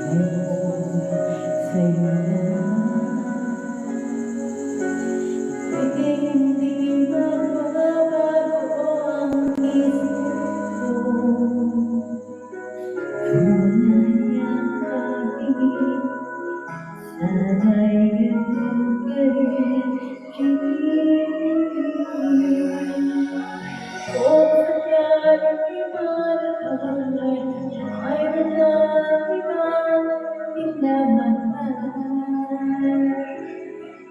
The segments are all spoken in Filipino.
sa'yo na. Hindi magbabago ang isip ko. Tunay ang pag-ibig, sana'y ganun ka rin kinig. Kung sakaling imanakay, mayroon lang ibang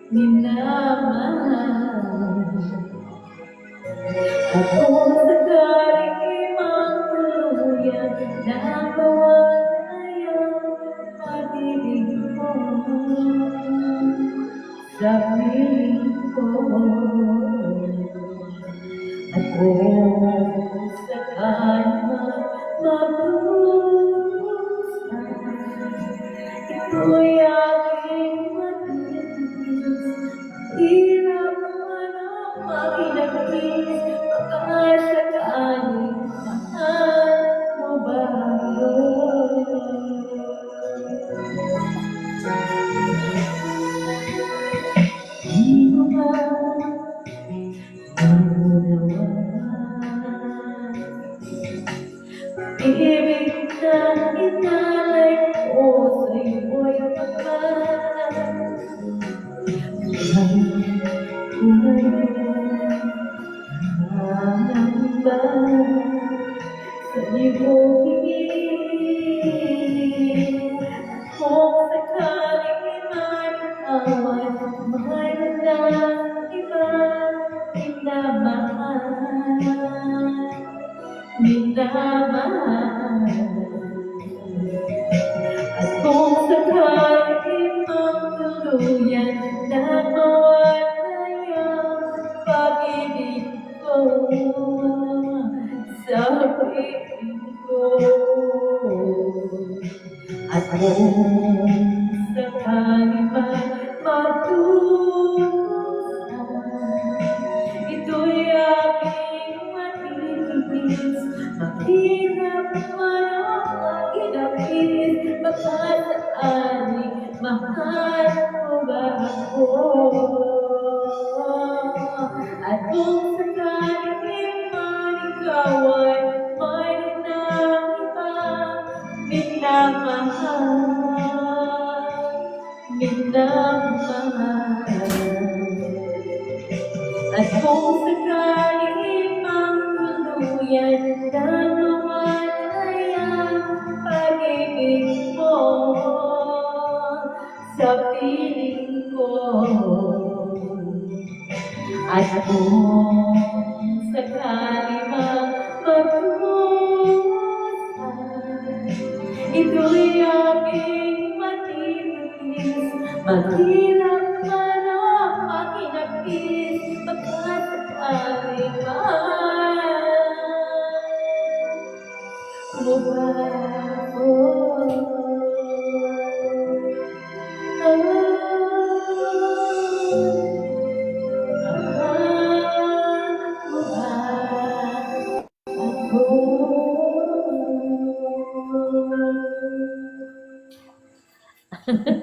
minamahal. At kung sakaling imangtuluyan na mawalay ang pag-ibig mo sa piling ko, at kung sakaling magdusa, ito'y aking matitis. Hirap man ang makinagis, pagkasakaling mahal mo ba ako? Di mo ba maunawaan? Ibig na inalay ko sa'yo'y pagkat kung ngayon hangamba sa iyong hingin. Kung sakaling imanakawan, mayroon lang ibang minamahal. At kung sakaling magtuluyan na mawalay ang pag-ibig ko sa piling ko, at kung sakaling magdusa, ito'y aking matitis. Mahirap man ang maginapis, pagkasaaling mahal mo ba ako? At kung sakaling man ikaw ay mayroon ng ibang minamahal. At kung sakaling magtuluyan na mawalay ang pag-ibig mo sa piling ko, at kung sakaling magdusa, ito'y aking matitis. Mahirap man ang makinapis, pagkasakaling mahal mo ba ako? Mahal mo ba ako?